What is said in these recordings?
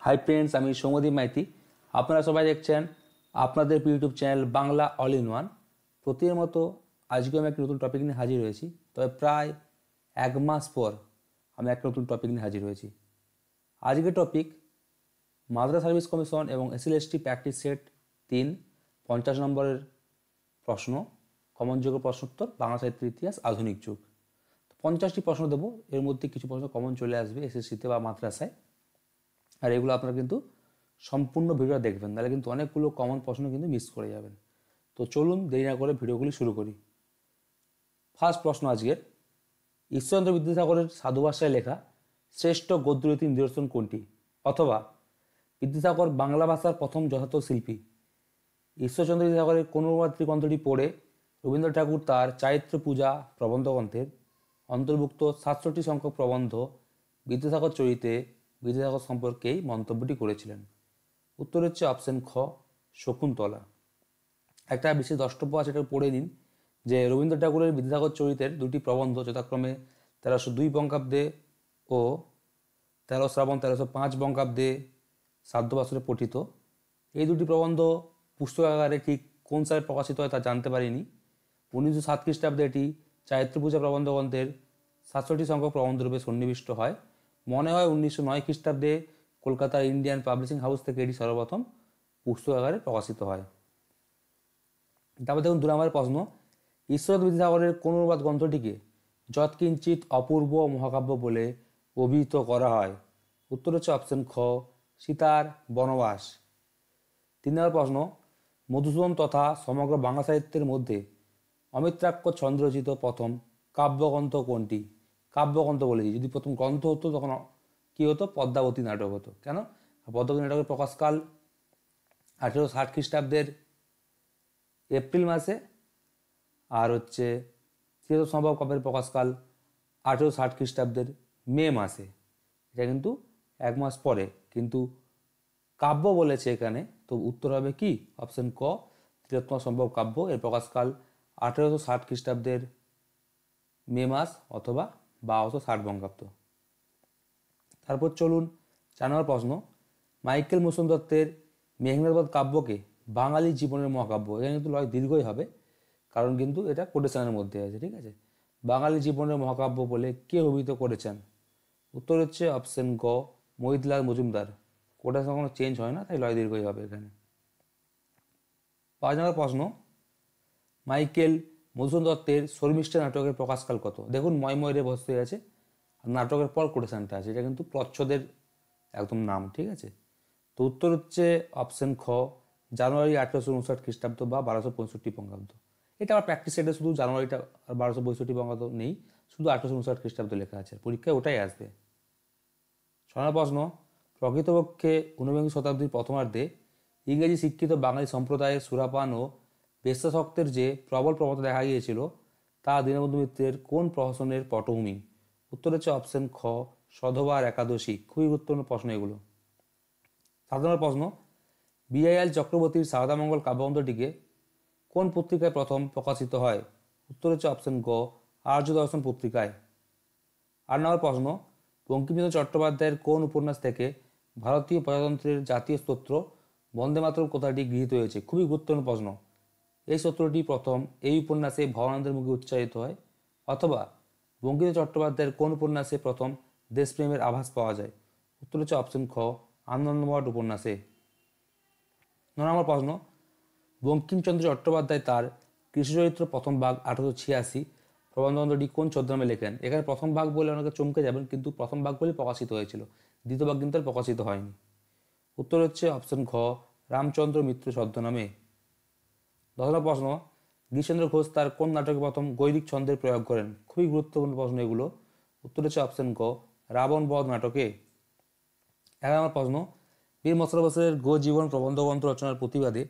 Hi friends, আমি সৌম্যদীপ মাইতি। আপনারা সবাই দেখছেন আপনাদের YouTube channel Bangla all in one. প্রতিদিনের মতো আজকে আমি একটা নতুন টপিক নিয়ে হাজির হয়েছি। তবে প্রায় 1 মাস পর আমি একটা নতুন টপিক নিয়ে হাজির হয়েছি। আজকের টপিক মাদ্রাস সার্ভিস কমিশন এবং এসএলএসটি প্র্যাকটিস সেট 3 50 নম্বরের প্রশ্ন, কমনযোগ্য প্রশ্নোত্তর, বাংলা সাহিত্যের ইতিহাস, আধুনিক যুগ। 50টি প্রশ্ন দেবো, এর মধ্যে কিছু প্রশ্ন কমন চলে আসবে এসএসসিতে বা মাদ্রাসায়। আর এগুলো আপনারা কিন্তু সম্পূর্ণ ভিডিও দেখবেন, তাহলে কিন্তু অনেকগুলো কমন প্রশ্ন কিন্তু মিস করে যাবেন। তো চলুন দেরি না করে ভিডিওগুলি শুরু করি। ফার্স্ট প্রশ্ন আজকের, ঈশ্বরচন্দ্র বিদ্যাসাগরের সাধু ভাষায় লেখা শ্রেষ্ঠ গদ্যরীতির নিদর্শন কোনটি? অথবা বিদ্যাসাগর বাংলা ভাষার প্রথম যথার্থ শিল্পী। ঈশ্বরচন্দ্র বিদ্যাসাগরের কোন অনুবাদটি গ্রন্থটি পড়ে রবীন্দ্র ঠাকুর তার চারিত্র পূজা প্রবন্ধ গ্রন্থের অন্তর্ভুক্ত 67 সংখ্যক প্রবন্ধ বিদ্যাসাগর চরিতে বিদ্যাসাগর সম্পর্কেই মন্তব্যটি করেছিলেন? উত্তর হচ্ছে অপশন খ, শকুন্তলা। একটা বিশেষ দ্রষ্টব্য আছে, এটা পড়ে নিন যে রবীন্দ্র ঠাকুরের বিদ্যাসাগর চরিতের দুটি প্রবন্ধ যথাক্রমে 1302 বঙ্গাব্দে ও 13 শ্রাবণ 1305 বঙ্গাব্দে শ্রাদ্ধ বছরে পঠিত। এই দুটি প্রবন্ধ পুস্তকাগারে ঠিক কোন সালে প্রকাশিত হয় তা জানতে পারিনি। 1907 খ্রিস্টাব্দে এটি চারিত্র পূজা প্রবন্ধ গ্রন্থের 67 সংখ্যক প্রবন্ধরূপে সন্নিবিষ্ট হয়। মনে হয় 1909 খ্রিস্টাব্দে কলকাতার ইন্ডিয়ান পাবলিশিং হাউস থেকে এটি সর্বপ্রথম পুস্তকাগারে প্রকাশিত হয়। তারপর দেখুন 2 নম্বরের প্রশ্ন, ঈশ্বরচন্দ্র বিদ্যাসাগরের কোন অনুবাদ গ্রন্থটিকে যৎকিঞ্চিৎ অপূর্ব মহাকাব্য বলে অভিহিত করা হয়? উত্তর হচ্ছে অপশন খ, সীতার বনবাস। 3 নম্বর প্রশ্ন, মধুসূদন তথা সমগ্র বাংলা সাহিত্যের মধ্যে অমিত্রাক্ষ ছন্দ রচিত প্রথম কাব্যগ্রন্থ কোনটি? কাব্যগ্রন্থ বলেছি, যদি প্রথম গ্রন্থ হতো তখন কী হতো? পদ্মাবতী নাটক হতো। কেন? পদ্মাবতী নাটকের প্রকাশকাল 1860 খ্রিস্টাব্দের এপ্রিল মাসে, আর হচ্ছে তৃতীয় সম্ভব কাব্যের প্রকাশকাল 1860 খ্রিস্টাব্দের মে মাসে। এটা কিন্তু 1 মাস পরে, কিন্তু কাব্য বলেছে এখানে, তো উত্তর হবে কি? অপশন ক, তৃতীয় সম্ভব কাব্য। এর প্রকাশকাল 1860 খ্রিস্টাব্দের মে মাস অথবা 1260 বঙ্গাব্দ। তারপর চলুন 4 নম্বর প্রশ্ন, মাইকেল মধুসূদন দত্তের মেঘনাদবধ কাব্যকে বাঙালি জীবনের মহাকাব্য, এখানে কিন্তু লয় দীর্ঘই হবে কারণ কিন্তু এটা কোটেশনের মধ্যে আছে, ঠিক আছে? বাঙালি জীবনের মহাকাব্য বলে কে অভিহিত করেছেন? উত্তর হচ্ছে অপশন গ, মহিতলাল মজুমদার। কোটেশন কোনো চেঞ্জ হয় না, তাই লয় দীর্ঘই হবে এখানে। 5 নম্বর প্রশ্ন, মাইকেল মধুসূদন দত্তের শর্মিষ্ঠা নাটকের প্রকাশকাল কত? দেখুন ময় রে বসতে আছে, আর নাটকের পর কোটেশনটা আছে, এটা কিন্তু প্রচ্ছদের একদম নাম, ঠিক আছে? তো উত্তর হচ্ছে অপশন খ, জানুয়ারি 1859 খ্রিস্টাব্দ বা 1265 বঙ্গাব্দ। এটা আবার প্র্যাকটিস সেটে শুধু জানুয়ারিটা আর 1262 বঙ্গাব্দ নেই, শুধু 1859 খ্রিস্টাব্দ লেখা আছে, পরীক্ষায় ওটাই আসবে। 6 নম্বর প্রশ্ন, প্রকৃতপক্ষে ঊনবিংশ শতাব্দীর প্রথমার্ধে ইংরেজি শিক্ষিত বাঙালি সম্প্রদায়ের সুরাপান ও বেশ্যাসক্তের যে প্রবল প্রবণতা দেখা গিয়েছিল তা দীনবন্ধু মিত্রের কোন প্রহসনের পটভূমি? উত্তর হচ্ছে অপশন খ, সধবার একাদশী। খুবই গুরুত্বপূর্ণ প্রশ্ন এগুলো। 7 নম্বর প্রশ্ন, বিআইএল চক্রবর্তীর সারদামঙ্গল কাব্যগ্রন্থটিকে কোন পত্রিকায় প্রথম প্রকাশিত হয়? উত্তর হচ্ছে অপশন গ, আর্য দর্শন পত্রিকায়। 8 নম্বর প্রশ্ন, বঙ্কিমচন্দ্র চট্টোপাধ্যায়ের কোন উপন্যাস থেকে ভারতীয় প্রজাতন্ত্রের জাতীয় স্তোত্র বন্দে মাতরম কথাটি গৃহীত হয়েছে? খুবই গুরুত্বপূর্ণ প্রশ্ন। এই স্তোত্রটি প্রথম এই উপন্যাসে ভবানন্দের মুখে উচ্চারিত হয়। অথবা বঙ্কিমচন্দ্র চট্টোপাধ্যায়ের কোন উপন্যাসে প্রথম দেশপ্রেমের আভাস পাওয়া যায়? উত্তর হচ্ছে অপশন খ, আনন্দমঠ উপন্যাসে। 9 নম্বর প্রশ্ন, বঙ্কিমচন্দ্র চট্টোপাধ্যায় তার কৃষ্ণচরিত্র প্রথম ভাগ 1886 প্রবন্ধগ্রন্থটি কোন ছদ্মনামে লেখেন? এখানে প্রথম ভাগ বলে অনেকে চমকে যাবেন, কিন্তু প্রথম ভাগ বলে প্রকাশিত হয়েছিল, দ্বিতীয় ভাগ কিন্তু আর প্রকাশিত হয়নি। উত্তর হচ্ছে অপশন খ, রামচন্দ্র মিত্র ছদ্মনামে। 10 নম্বর প্রশ্ন, গিরিশচন্দ্র ঘোষ তার কোন নাটকে প্রথম গৈরিক ছন্দের প্রয়োগ করেন? খুবই গুরুত্বপূর্ণ প্রশ্ন এগুলো। উত্তর হচ্ছে অপশন ক, রাবণ বধ নাটকে। 11 নম্বর প্রশ্ন, বীর মোশাররফ হোসেনের গো জীবন প্রবন্ধগ্রন্থ রচনার প্রতিবাদে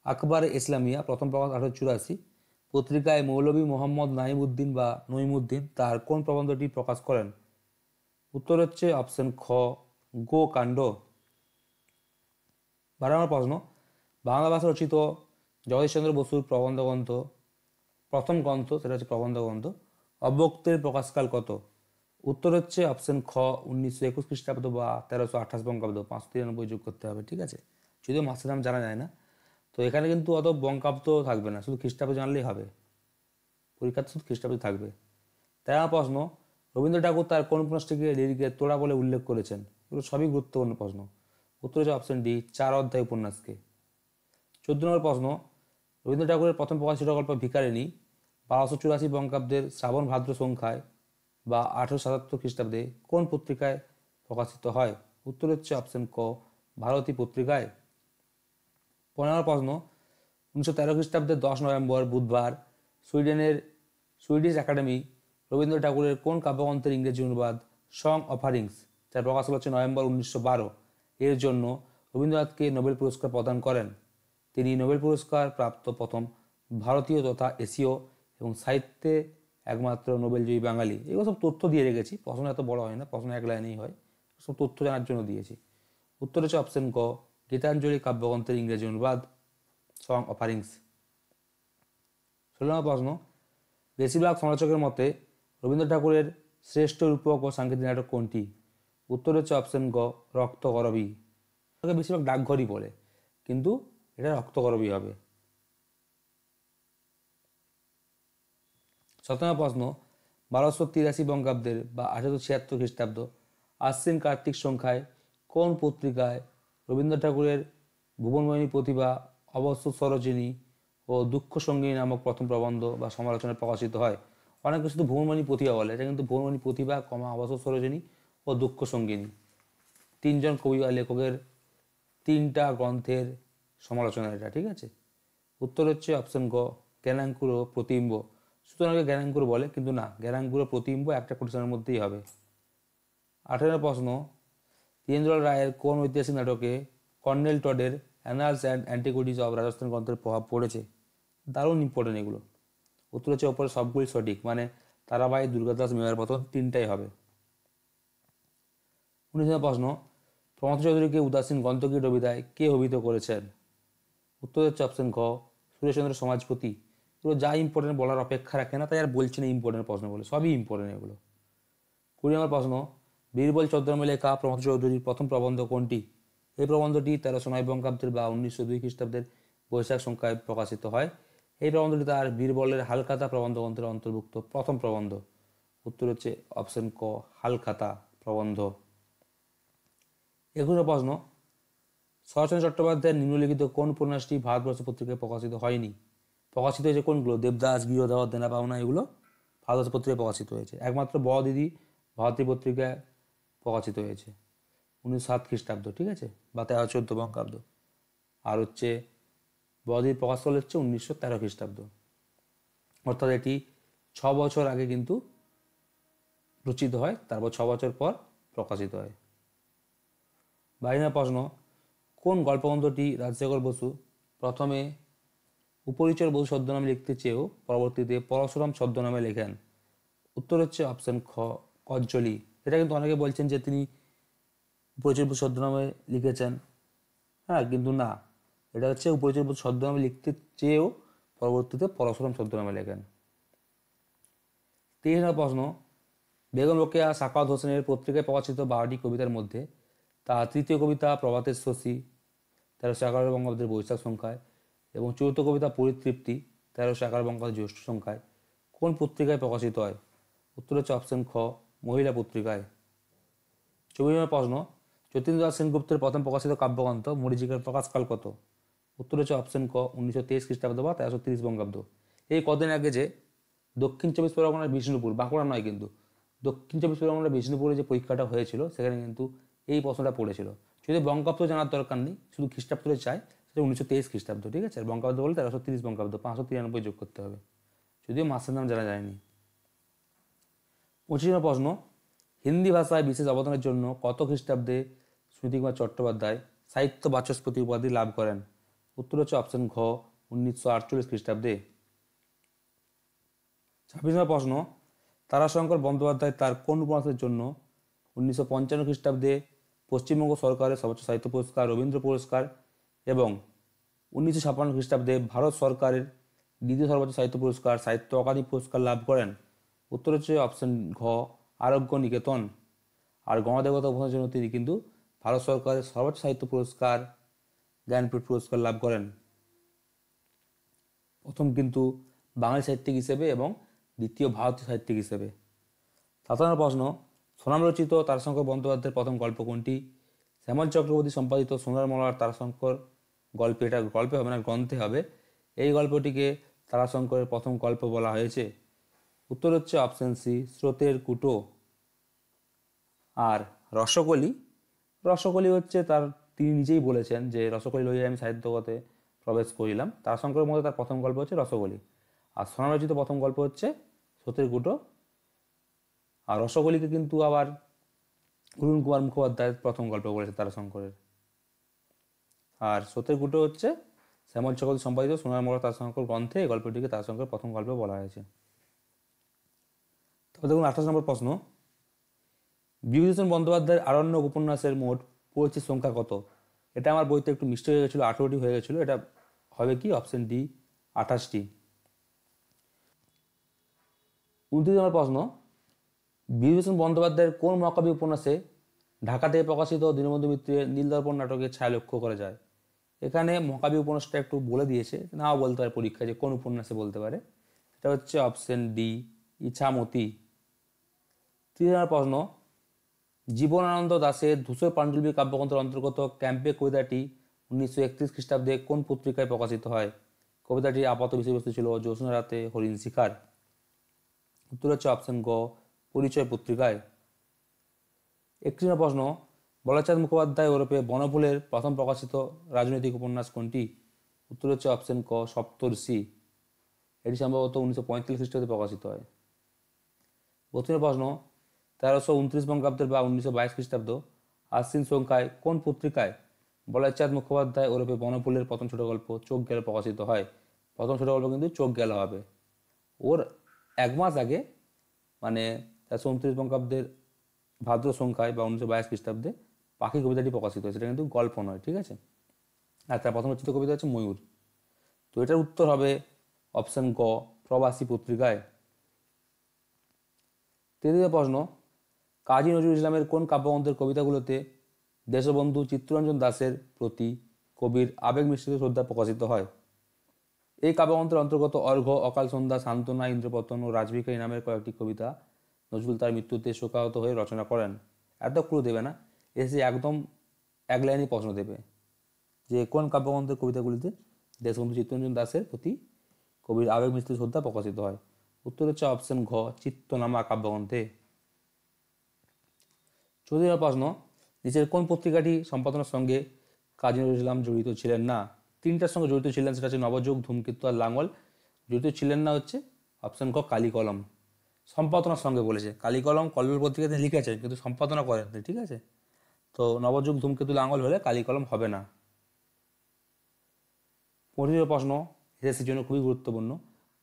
আকবরে ইসলামিয়া প্রথম প্রকাশ 1884 পত্রিকায় মৌলভী মোহাম্মদ নাইমুদ্দিন বা নইমুদ্দিন তার কোন প্রবন্ধটি প্রকাশ করেন? উত্তর হচ্ছে অপশন খ, গো কাণ্ড। 12 নম্বর প্রশ্ন, বাংলা ভাষা রচিত জগদীশচন্দ্র বসুর প্রবন্ধগ্রন্থ প্রথম গ্রন্থ, সেটা হচ্ছে প্রবন্ধগ্রন্থ অব্যক্তের প্রকাশকাল কত? উত্তর হচ্ছে অপশন খ 1921 খ্রিস্টাব্দ বা 1328 বঙ্গাব্দ, 593 যোগ করতে হবে, ঠিক আছে। যদিও মাসের নাম জানা যায় না, তো এখানে কিন্তু অত বঙ্গাব্দ থাকবে না, শুধু খ্রিস্টাব্দ জানলেই হবে, পরীক্ষাতে শুধু খ্রিস্টাব্দ থাকবে। 13 প্রশ্ন, রবীন্দ্র ঠাকুর তার কোন উপন্যাসটিকে লিরিকের তোড়া বলে উল্লেখ করেছেন? এগুলো সবই গুরুত্বপূর্ণ প্রশ্ন। উত্তর হচ্ছে অপশন ডি, 4 অধ্যায় উপন্যাসকে। 14 নম্বর প্রশ্ন, রবীন্দ্র ঠাকুরের প্রথম প্রকাশিত গল্প ভিখারিণী 1284 বঙ্গাব্দের শ্রাবণ ভাদ্র সংখ্যায় বা 1877 খ্রিস্টাব্দে কোন পত্রিকায় প্রকাশিত হয়? উত্তর হচ্ছে অপশন ক, ভারতী পত্রিকায়। 15 প্রশ্ন, 1913 খ্রিস্টাব্দের 10 নভেম্বর বুধবার সুইডিশ একাডেমি রবীন্দ্র ঠাকুরের কোন কাব্যগ্রন্থের ইংরেজি অনুবাদ সং অফারিংস, যার প্রকাশ হচ্ছে নভেম্বর 1912, এর জন্য রবীন্দ্রনাথকে নোবেল পুরস্কার প্রদান করেন? তিনি নোবেল পুরস্কার প্রাপ্ত প্রথম ভারতীয় তথা এশীয় এবং সাহিত্যে একমাত্র নোবেলজয়ী বাঙালি। এগুলো সব তথ্য দিয়ে রেখেছি, প্রশ্ন এত বড় হয় না, প্রশ্ন এক লাইনেই হয়, সব তথ্য জানার জন্য দিয়েছি। উত্তর হচ্ছে অপশন ক, গীতাঞ্জলি কাব্যগ্রন্থের ইংরেজি অনুবাদ সং অফারিংস। 16 নম্বর প্রশ্ন, বেশিরভাগ সমালোচকের মতে রবীন্দ্র ঠাকুরের শ্রেষ্ঠ রূপক ও সাংকেতিক নাটক কোনটি? উত্তর হচ্ছে অপশন গ, রক্তকরবী। তাকে বেশিরভাগ ডাকঘরই বলে, কিন্তু এটা রক্তকরবী হবে। 17 প্রশ্ন, 1283 বঙ্গাব্দের বা 1876 খ্রিস্টাব্দ আশ্বিন কার্তিক সংখ্যায় কোন পত্রিকায় রবীন্দ্র ঠাকুরের ভুবনমোহিনী প্রতিভা, অবশ্য সরোজিনী ও দুঃখ সঙ্গিনী নামক প্রথম প্রবন্ধ বা সমালোচনা প্রকাশিত হয়? অনেকে শুধু ভুবনমোহিনী প্রতিভা বলে, এটা কিন্তু ভুবনমোহিনী প্রতিভা, অবশ্য সরোজিনী ও দুঃখ সঙ্গিনী, 3 জন কবি বা লেখকের 3টা গ্রন্থের সমালোচনা এটা, ঠিক আছে। উত্তর হচ্ছে অপশন গ, জ্ঞানাঙ্কুর ও প্রতিবিম্ব। সুতরাং জ্ঞানাঙ্কুর বলে, কিন্তু না, জ্ঞানাঙ্কুর ও প্রতিবিম্ব একটা কোটেশনের মধ্যেই হবে। 18 প্রশ্ন, দ্বিজেন্দ্রলাল রায়ের কোন ঐতিহাসিক নাটকে কর্নেল টডের annals and antiquities of Rajasthan গ্রন্থের প্রভাব পড়েছে? দারুণ ইম্পর্টেন্ট এগুলো। উত্তর হচ্ছে ওপরে সবগুলি সঠিক, মানে তারাবাই, দুর্গাদাস, মেওয়ার পতন, 3টাই হবে। 19 প্রশ্ন, প্রমথ চৌধুরীকে উদাসীন গন্তকী কবিতায় কে অভিহিত করেছেন? উত্তর হচ্ছে অপশন খ, সুরেশচন্দ্র সমাজপতি। এগুলো যা ইম্পর্টেন্ট বলার অপেক্ষা রাখে না, তাই আর বলছি না ইম্পর্টেন্ট প্রশ্ন বলে, সবই ইম্পর্টেন্ট এগুলো। 20 নম্বর প্রশ্ন, বীরবল চৌধুরী লেখা প্রমথ চৌধুরীর প্রথম প্রবন্ধ কোনটি? এই প্রবন্ধটি 1309 বঙ্গাব্দের বা 1902 খ্রিস্টাব্দের বৈশাখ সংখ্যায় প্রকাশিত হয়। এই প্রবন্ধটি তার বীরবলের হালখাতা প্রবন্ধ গ্রন্থের অন্তর্ভুক্ত প্রথম প্রবন্ধ। উত্তর হচ্ছে অপশন ক, হালখাতা প্রবন্ধ। 21 প্রশ্ন, শরৎচন্দ্র চট্টোপাধ্যায়ের নিম্নলিখিত কোন উপন্যাসটি ভারতবর্ষ পত্রিকায় প্রকাশিত হয়নি? প্রকাশিত হয়েছে কোনগুলো? দেবদাস, গৃহদাহ, দেনা পাওনা, এগুলো ভারতবর্ষ পত্রিকায় প্রকাশিত হয়েছে। একমাত্র বড়দিদি ভারতী পত্রিকায় প্রকাশিত হয়েছে 1907 খ্রিস্টাব্দ, ঠিক আছে, বা 1314 বঙ্গাব্দ। আর হচ্ছে বড়দিদি প্রকাশ করলে হচ্ছে 1913 খ্রিস্টাব্দ, অর্থাৎ এটি 6 বছর আগে কিন্তু রচিত হয়, তারপর 6 বছর পর প্রকাশিত হয়। 22 প্রশ্ন, কোন গল্পগ্রন্থটি রাজশেখর বসু প্রথমে উপরিচর বসু ছদ্মনামে লিখতে চেয়েও পরবর্তীতে পরশুরাম ছদ্মনামে লেখেন? উত্তর হচ্ছে অপশন খ, কজ্জলি। এটা কিন্তু অনেকে বলছেন যে তিনি উপরিচর বসু ছদ্মনামে লিখেছেন, হ্যাঁ, কিন্তু না, এটা হচ্ছে উপরিচর বসু ছদ্মনামে লিখতে চেয়েও পরবর্তীতে পরশুরাম ছদ্মনামে লেখেন। 23 নম্বর প্রশ্ন, বেগম রোকেয়া সাখাওয়াত হোসেনের পত্রিকায় প্রকাশিত 12টি কবিতার মধ্যে তার তৃতীয় কবিতা প্রভাতের শশী 1311 বঙ্গাব্দের বৈশাখ সংখ্যায় এবং চতুর্থ কবিতা পরিতৃপ্তি 1311 বঙ্গাব্দের জ্যৈষ্ঠ সংখ্যায় কোন পত্রিকায় প্রকাশিত হয়? উত্তর হচ্ছে অপশন খ, মহিলা পত্রিকায়। 24 নম্বর প্রশ্ন, যতীন্দ্রনাথ সেনগুপ্তের প্রথম প্রকাশিত কাব্যগ্রন্থ মরীচিকার প্রকাশকাল কত? উত্তর হচ্ছে অপশন ক, 1923 খ্রিস্টাব্দ বা 1330 বঙ্গাব্দ। এই কদিন আগে যে দক্ষিণ চব্বিশ পরগনার বিষ্ণুপুর, বাঁকুড়া নয় কিন্তু, দক্ষিণ চব্বিশ পরগনার বিষ্ণুপুরে যে পরীক্ষাটা হয়েছিল সেখানে কিন্তু এই প্রশ্নটা পড়েছিল। যদি বঙ্গাব্দ জানার দরকার নেই, শুধু খ্রিস্টাব্দে চাই, সেটা 1923 খ্রিস্টাব্দ, ঠিক আছে। আর বঙ্গাব্দ বলে 1330 বঙ্গাব্দ, 593 যোগ করতে হবে, যদিও মাসের নাম জানা যায়নি। 25 নম্বর প্রশ্ন, হিন্দি ভাষায় বিশেষ অবদানের জন্য কত খ্রিস্টাব্দে সুনীতিকুমার চট্টোপাধ্যায় সাহিত্য বাচস্পতি উপাধি লাভ করেন? উত্তর হচ্ছে অপশন ঘ, 1948 খ্রিস্টাব্দে। 26 নম্বর প্রশ্ন, তারাশঙ্কর বন্দ্যোপাধ্যায় তার কোন উপন্যাসের জন্য 1955 খ্রিস্টাব্দে পশ্চিমবঙ্গ সরকারের সর্বোচ্চ সাহিত্য পুরস্কার রবীন্দ্র পুরস্কার এবং 1956 খ্রিস্টাব্দে ভারত সরকারের দ্বিতীয় সর্বোচ্চ সাহিত্য পুরস্কার সাহিত্য অকাদেমি পুরস্কার লাভ করেন? উত্তর হচ্ছে অপশন ঘ, আরোগ্য নিকেতন। আর গণদেবতা উপন্যাসের জন্য তিনি কিন্তু ভারত সরকারের সর্বোচ্চ সাহিত্য পুরস্কার জ্ঞানপীঠ পুরস্কার লাভ করেন, প্রথম কিন্তু বাঙালি সাহিত্যিক হিসেবে এবং দ্বিতীয় ভারতীয় সাহিত্যিক হিসেবে। 7 প্রশ্ন, সোনাম রচিত তারাশঙ্কর বন্দ্যোপাধ্যায়ের প্রথম গল্প কোনটি? শ্যামল চক্রবর্তী সম্পাদিত সোনার মলার তারাশঙ্কর গল্পে, এটা গল্পে হবে না গ্রন্থে হবে, এই গল্পটিকে তারাশঙ্করের প্রথম গল্প বলা হয়েছে। উত্তর হচ্ছে অপশন সি, স্রোতের কুটো। আর রসকলি, রসকলি হচ্ছে তিনি নিজেই বলেছেন যে রসকলি লইয়া আমি সাহিত্য জগতে প্রবেশ করিলাম। তারাশঙ্করের মধ্যে তার প্রথম গল্প হচ্ছে রসকলি। আর সোনাম রচিত প্রথম গল্প হচ্ছে স্রোতের কুটো। আর রসকলিকে কিন্তু আবার অরুণ কুমার মুখোপাধ্যায়ের প্রথম গল্প বলেছে তারাশঙ্করের। আর স্রোতের কুটো হচ্ছে শ্যামল চক্রবর্তী সম্পাদিত সোনার মলা তারাশঙ্কর গ্রন্থে এই গল্পটিকে তারাশঙ্করের প্রথম গল্প বলা হয়েছে। তবে দেখুন 28 নম্বর প্রশ্ন, বিভূতিভূষণ বন্দ্যোপাধ্যায়ের আরণ্যক উপন্যাসের মোট পরিচিত সংখ্যা কত? এটা আমার বইতে একটু মিস্টেক হয়ে গেছিলো, 18টি হয়ে গেছিলো, এটা হবে কি অপশন ডি 28টি। 29 নম্বর প্রশ্ন, বিভূতিভূষণ বন্দ্যোপাধ্যায়ের কোন মহাকাব্য উপন্যাসে ঢাকা থেকে প্রকাশিত দীনবন্ধু মিত্রের নীলদর্পণ নাটকের ছায়া লক্ষ্য করা যায়? এখানে মহাকাব্য উপন্যাসটা একটু বলে দিয়েছে, নাও বলতে পারে পরীক্ষায় যে কোন উপন্যাসে বলতে পারে। এটা হচ্ছে অপশন ডি ইছামতি। 30 নম্বর প্রশ্ন, জীবনানন্দ দাশের ধূসর পাণ্ডুলিপি কাব্যগ্রন্থের অন্তর্গত ক্যাম্পে কবিতাটি 1931 খ্রিস্টাব্দে কোন পত্রিকায় প্রকাশিত হয়? কবিতাটির আপাত বিষয়বস্তু ছিল জ্যোৎস্না রাতে হরিণ শিকার। উত্তর হচ্ছে অপশন গ, পরিচয় পত্রিকায়। 31 নম্বর প্রশ্ন, বলচাঁদ মুখোপাধ্যায় ওরফে বনফুলের প্রথম প্রকাশিত রাজনৈতিক উপন্যাস কোনটি? উত্তর হচ্ছে অপশন ক, সপ্তর্ষি। এটি সম্ভবত 1945 খ্রিস্টাব্দে প্রকাশিত হয়। 32 প্রশ্ন, 1329 বঙ্গাব্দের বা 1922 খ্রিস্টাব্দ আশ্বিন সংখ্যায় কোন পত্রিকায় বলচাঁদ মুখোপাধ্যায় ওরফে বনফুলের প্রথম ছোট গল্প চোখ গেল প্রকাশিত হয়? প্রথম ছোট গল্প কিন্তু চোখ গেল হবে। ওর এক মাস আগে মানে 1329 বঙ্গাব্দের ভাদ্র সংখ্যায় বা 1922 খ্রিস্টাব্দে পাখি কবিতাটি প্রকাশিত হয়, সেটা কিন্তু গল্প নয়, ঠিক আছে। আর তার প্রথম রচিত কবিতা হচ্ছে ময়ূর। তো এটার উত্তর হবে অপশন গ, প্রবাসী পত্রিকায়। 33 প্রশ্ন, কাজী নজরুল ইসলামের কোন কাব্যগ্রন্থের কবিতাগুলোতে দেশবন্ধু চিত্তরঞ্জন দাশের প্রতি কবির আবেগ মিশ্রিত শ্রদ্ধা প্রকাশিত হয়? এই কাব্যগ্রন্থের অন্তর্গত অর্ঘ্য, অকাল সন্ধ্যা, সান্ত্বনা, ইন্দ্রপতন ও রাজভিখারী নামের কয়েকটি কবিতা নজরুল তার মৃত্যুতে শোকাহত হয়ে রচনা করেন। এত ক্লু দেবে না, এসে একদম এক লাইনই প্রশ্ন দেবে যে কোন কাব্যগ্রন্থের কবিতাগুলিতে দেশবন্ধু চিত্তরঞ্জন দাশের প্রতি কবির আবেগ মিশ্রিত শ্রদ্ধা প্রকাশিত হয়? উত্তর হচ্ছে অপশন ঘ, চিত্তনামা কাব্যগ্রন্থে। 34 প্রশ্ন, নিচের কোন পত্রিকাটি সম্পাদনার সঙ্গে কাজী নজরুল ইসলাম জড়িত ছিলেন না? তিনটার সঙ্গে জড়িত ছিলেন, সেটা হচ্ছে নবযুগ, ধূমকেতু আর লাঙ্গল। জড়িত ছিলেন না হচ্ছে অপশন ক, কালিকলম। সম্পাদনার সঙ্গে বলেছে, কালিকলম কল্লোল পত্রিকাতে লিখেছেন কিন্তু সম্পাদনা করেন, ঠিক আছে। তো নবযুগ, ধূমকেতু, লাঙ্গল হলে কালিকলম হবে না। 25 প্রশ্ন, এসএসসির জন্য খুবই গুরুত্বপূর্ণ,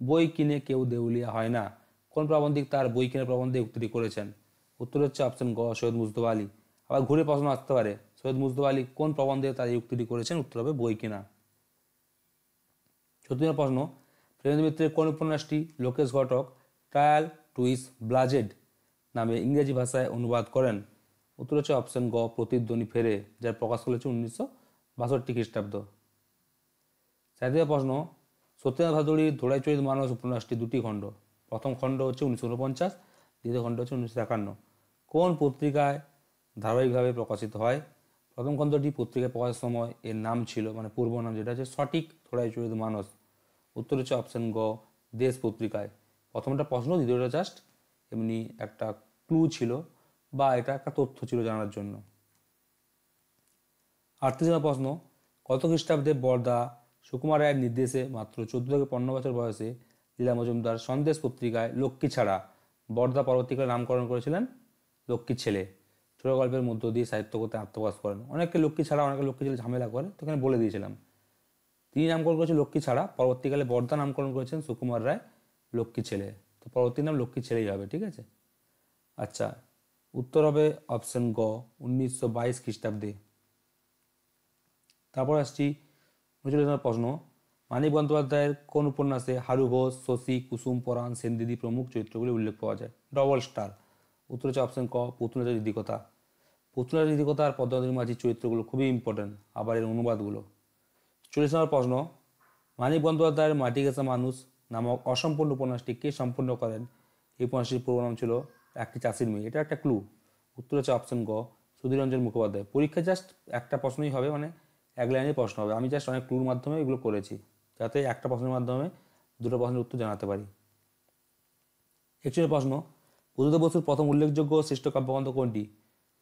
বই কিনে কেউ দেউলিয়া হয় না। কোন প্রাবন্ধিক তার বই কিনে প্রবন্ধে উক্তিটি করেছেন? উত্তর হচ্ছে অপশন গ, সৈয়দ মুজতবা আলী। আবার ঘুরে প্রশ্ন আসতে পারে, সৈয়দ মুজতবা আলী কোন প্রবন্ধে তার এই উক্তিটি করেছেন? উত্তর হবে বই কিনা। 34 প্রশ্ন, প্রেমেন্দ্র মিত্রের কোন উপন্যাসটি লোকেশ ঘটক ট্রায়াল টুইস ব্লাজেড নামে ইংরেজি ভাষায় অনুবাদ করেন? উত্তর হচ্ছে অপশন গ, প্রতিধ্বনি ফেরে, যার প্রকাশ করেছে 1962 খ্রিস্টাব্দ। 37 প্রশ্ন, সত্যেন্দ্রনাথ ভাদুড়ির ধোড়াইচড়িত মানস উপন্যাসটি দুটি খণ্ড, প্রথম খণ্ড হচ্ছে 1949, দ্বিতীয় খণ্ড হচ্ছে 1951, কোন পত্রিকায় ধারাবাহিকভাবে প্রকাশিত হয়? প্রথম খণ্ডটি পত্রিকায় প্রকাশের সময় এর নাম ছিল, মানে পূর্ব নাম যেটা হচ্ছে সঠিক ধোড়াইচড়িত মানস। উত্তর হচ্ছে অপশন গ, দেশ পত্রিকায়। প্রথমটা প্রশ্ন, দ্বিতীয়টা জাস্ট এমনি একটা ক্লু ছিল বা এটা একটা তথ্য ছিল জানার জন্য। 38 প্রশ্ন, কত খ্রিস্টাব্দে বরদা সুকুমার রায়ের নির্দেশে মাত্র 14 থেকে 15 বছর বয়সে লীলা মজুমদার সন্দেশ পত্রিকায় লক্ষ্মী ছাড়া বরদা পরবর্তীকালে নামকরণ করেছিলেন লক্ষ্মীর ছেলে ছোট গল্পের মধ্য দিয়ে সাহিত্য করতে আত্মপ্রকাশ করেন? অনেকে লক্ষ্মী ছাড়া, অনেকে লক্ষ্মী ছেলে ঝামেলা করে, তো এখানে বলে দিয়েছিলাম। তিনি নামকরণ করেছেন লক্ষ্মী ছাড়া, পরবর্তীকালে বরদা নামকরণ করেছেন সুকুমার রায় লক্ষ্মী ছেলে, তো পরবর্তী নাম লক্ষ্মী ছেলেই হবে, ঠিক আছে। আচ্ছা, উত্তর হবে অপশন গ, 1922 খ্রিস্টাব্দে। তারপর আসছি 39 প্রশ্ন, মানিক বন্দ্যোপাধ্যায়ের কোন উপন্যাসে হারু ঘোষ, শশী, কুসুম, পরাণ, সেনদিদি প্রমুখ চরিত্রগুলি উল্লেখ পাওয়া যায়? Double star. উত্তর হচ্ছে অপশন ক পুতুলের ঋদিকতা। পুতুলের ঋদিকতা আর পদ্মাবতীর মাঝি চরিত্রগুলো খুবই ইম্পর্টেন্ট, আবার এর অনুবাদগুলো। 40 নম্বর প্রশ্ন, মানিক বন্দ্যোপাধ্যায়ের মাটি গেছা মানুষ নামক অসম্পূর্ণ উপন্যাসটি কে সম্পূর্ণ করেন? এই উপন্যাসটির পুরো নাম ছিল একটি চাষির মেয়ে। এটা একটা ক্লু। উত্তর হচ্ছে অপশন গ সুধীররঞ্জন মুখোপাধ্যায়। পরীক্ষা জাস্ট একটা প্রশ্নই হবে, মানে এক লাইনের প্রশ্ন হবে। আমি জাস্ট অনেক ক্লুর মাধ্যমে এগুলো করেছি, যাতে একটা প্রশ্নের মাধ্যমে দুটো প্রশ্নের উত্তর জানাতে পারি। 41 প্রশ্ন, বুদ্ধদেব বসুর প্রথম উল্লেখযোগ্য শ্রেষ্ঠ কাব্যগ্রন্থ কোনটি?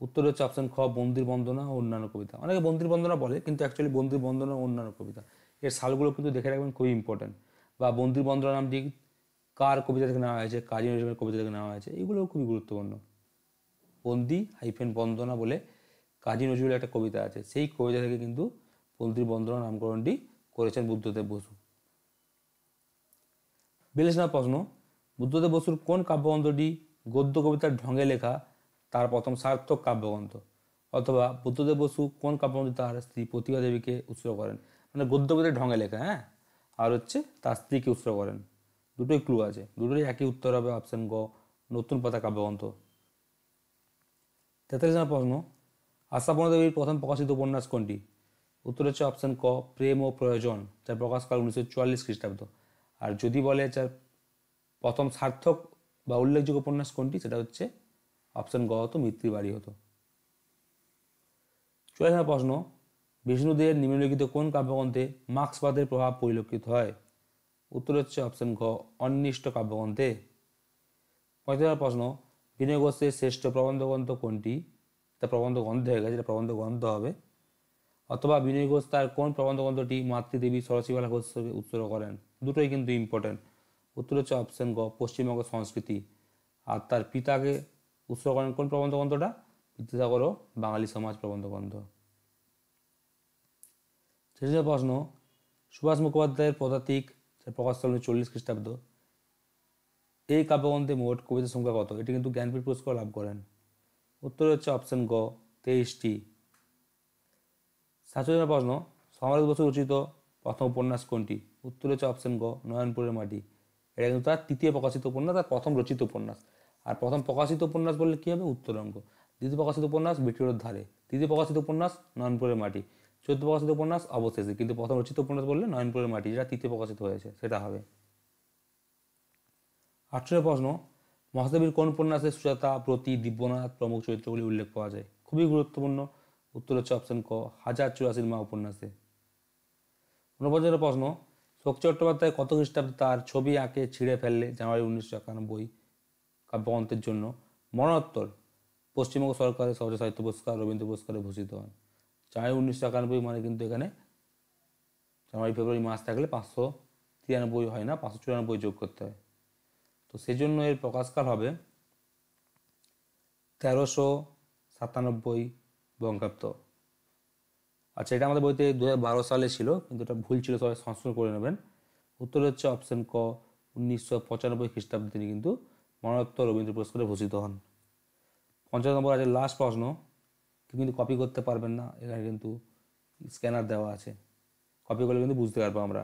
উত্তর হচ্ছে অপশন খ বন্দির বন্দনা ও অন্যান্য কবিতা। অনেকে বন্দির বন্দনা বলে, কিন্তু অ্যাকচুয়ালি বন্দির বন্দনা ও অন্যান্য কবিতা। এর সালগুলো কিন্তু দেখে রাখবেন, খুবই ইম্পর্টেন্ট। বা বন্দির বন্দনা নামটি কার কবিতা থেকে নেওয়া হয়েছে, কাজী নজরুলের কবিতা থেকে নেওয়া হয়েছে, এগুলোও খুবই গুরুত্বপূর্ণ। বন্দি বন্দনা বলে কাজী নজরুলের একটা কবিতা আছে, সেই কবিতা থেকে কিন্তু বন্দির বন্দনা নামকরণটি করেছেন বুদ্ধদেব বসু। 42 নম্বর প্রশ্ন, বুদ্ধদেব বসুর কোন কাব্যগ্রন্থটি গদ্য কবিতার ঢঙে লেখা তার প্রথম সার্থক কাব্যগ্রন্থ? অথবা বুদ্ধদেব বসু কোন কাব্যগ্রন্থ তার স্ত্রী প্রতিভা দেবীকে উৎসর্গ করেন? মানে গদ্য কবিতার ঢঙে লেখা, হ্যাঁ, আর হচ্ছে তার স্ত্রীকে উৎসর্গ করেন। দুটোই ক্লু আছে, দুটোই একই উত্তর হবে অপশন গ নতুন পাতা কাব্যগ্রন্থ। 43 নম্বর প্রশ্ন, আশাপূর্ণা দেবীর প্রথম প্রকাশিত উপন্যাস কোনটি? উত্তর হচ্ছে অপশন ক প্রেম ও প্রয়োজন, যার প্রকাশকাল 1944 খ্রিস্টাব্দ। আর যদি বলে যার প্রথম সার্থক বা উল্লেখযোগ্য উপন্যাস কোনটি, সেটা হচ্ছে অপশন গ হতো মৃত্যুর বাড়ি হতো। 44 নম্বর প্রশ্ন, বিষ্ণুদের নিম্নলিখিত কোন কাব্যগ্রন্থে মার্ক্সবাদের প্রভাব পরিলক্ষিত হয়? উত্তর হচ্ছে অপশন ঘ অন্বিষ্ট কাব্যগ্রন্থে। 35 নম্বর প্রশ্ন, বিনয় ঘোষের শ্রেষ্ঠ প্রবন্ধগ্রন্থ কোনটি? তা প্রবন্ধ গ্রন্থ হয়ে গেছে, এটা প্রবন্ধ গ্রন্থ হবে। অথবা বিনয় ঘোষ তার কোন প্রবন্ধগ্রন্থটি মাতৃদেবী সরসীবালা ঘোষকে উৎসর্গ করেন? দুটোই কিন্তু ইম্পর্টেন্ট। উত্তর হচ্ছে অপশন গ পশ্চিমবঙ্গ সংস্কৃতি। আর তার পিতাকে উৎসর্গ করেন কোন প্রবন্ধগ্রন্থটা? বিদ্যাসাগর ও বাঙালি সমাজ প্রবন্ধগ্রন্থ। 46 প্রশ্ন, সুভাষ মুখোপাধ্যায়ের পদাতিক, প্রকাশকাল 40 খ্রিস্টাব্দ, এই কাব্যগ্রন্থে মোট কবিতার সংখ্যা কত? এটি কিন্তু জ্ঞানপীঠ পুরস্কার লাভ করেন। উত্তর হচ্ছে অপশন গ 23টি। 47 প্রশ্ন, সমরেশ বসু রচিত প্রথম উপন্যাস কোনটি? উত্তর হচ্ছে অপশন গ নয়নপুরের মাটি। এটা কিন্তু তার তৃতীয় প্রকাশিত উপন্যাস, তার প্রথম রচিত উপন্যাস। আর প্রথম প্রকাশিত উপন্যাস বললে কী হবে? উত্তরঙ্গ। দ্বিতীয় প্রকাশিত উপন্যাস বিটিরোর ধারে। তৃতীয় প্রকাশিত উপন্যাস নয়নপুরের মাটি। চতুর্থ প্রকাশিত উপন্যাস অবশেষে। কিন্তু প্রথম রচিত উপন্যাস বললে নয়নপুরের মাটি, যেটা তৃতীয় প্রকাশিত হয়েছে, সেটা হবে। 48 প্রশ্ন, মহাদেবীর কোন উপন্যাসে সুজাতা, প্রতি, দিব্যনাথ প্রমুখ চরিত্রগুলি উল্লেখ পাওয়া যায়? খুবই গুরুত্বপূর্ণ। উত্তর হচ্ছে অপশন ক 1084 মা উপন্যাসে। 49 প্রশ্ন, শক্তি চট্টোপাধ্যায় কত খ্রিস্টাব্দে তার ছবি আঁকে ছিঁড়ে ফেললে জানুয়ারি 1991 কাব্যগ্রন্থের জন্য মরণোত্তর পশ্চিমবঙ্গ সরকারের সহজ সাহিত্য পুরস্কার রবীন্দ্র পুরস্কারে ভূষিত হন? জানুয়ারি 1991 মানে কিন্তু এখানে জানুয়ারি ফেব্রুয়ারি মাস থাকলে 593 হয় না, 594 যোগ করতে হয়। তো সেজন্য এর প্রকাশকাল হবে 1397 বঙ্গাব্দ। আচ্ছা, এটা আমাদের বইতে 2012 সালে ছিল, কিন্তু এটা ভুল ছিল, সবাই সংশোধন করে নেবেন। উত্তর হচ্ছে অপশন ক 1995 খ্রিস্টাব্দে তিনি কিন্তু মরণোত্তর রবীন্দ্র পুরস্কারে ভূষিত হন। 50 নম্বর আছে লাস্ট প্রশ্ন, কিন্তু কপি করতে পারবেন না, এখানে কিন্তু স্ক্যানার দেওয়া আছে, কপি করলে কিন্তু বুঝতে পারবো আমরা।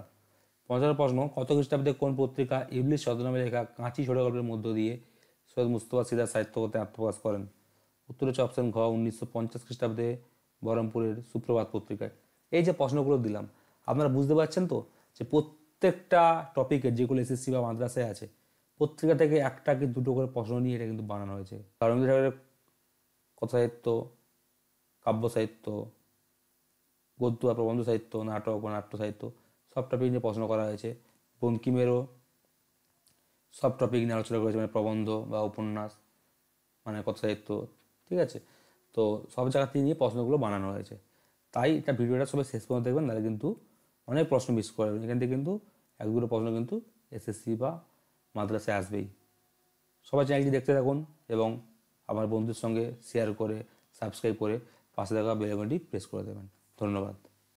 50 প্রশ্ন, কত খ্রিস্টাব্দে কোন পত্রিকা ইবলিশ ছদ্মনামে লেখা কাঁচি ছোট গল্পের মধ্য দিয়ে সৈয়দ মুস্তফা সিরাজ সাহিত্যগতে আত্মপ্রকাশ করেন? উত্তর হচ্ছে অপশন ঘ 1950 খ্রিস্টাব্দে বহরমপুরের সুপ্রভাত পত্রিকায়। এই যে প্রশ্নগুলো দিলাম, আপনারা বুঝতে পারছেন তো যে প্রত্যেকটা টপিকের যেগুলো এসএসসি বা মাদ্রাসায় আছে, পত্রিকা থেকে একটা কি দুটো করে প্রশ্ন নিয়ে এটা কিন্তু বানানো হয়েছে। রবীন্দ্র ঠাকুরের কথা সাহিত্য, কাব্য সাহিত্য, গদ্য বা প্রবন্ধ সাহিত্য, নাটক বা নাট্য সাহিত্য, সব টপিক নিয়ে প্রশ্ন করা হয়েছে। বঙ্কিমেরও সব টপিক নিয়ে আলোচনা করেছে, মানে প্রবন্ধ বা উপন্যাস, মানে কথা সাহিত্য, ঠিক আছে। তো সব জায়গা থেকে নিয়ে প্রশ্নগুলো বানানো হয়েছে। তাই এটা ভিডিওটা সবাই শেষ পর্যন্ত দেখবেন, তাহলে কিন্তু অনেক প্রশ্ন মিস করবেন। এখান থেকে কিন্তু এক দুটো প্রশ্ন কিন্তু এসএসসি বা মাদ্রাসায় আসবেই। সবাই চ্যানেলটি দেখতে থাকুন এবং আমার বন্ধুর সঙ্গে শেয়ার করে সাবস্ক্রাইব করে পাশে থাকা বেল আইকনটি প্রেস করে দেবেন। ধন্যবাদ।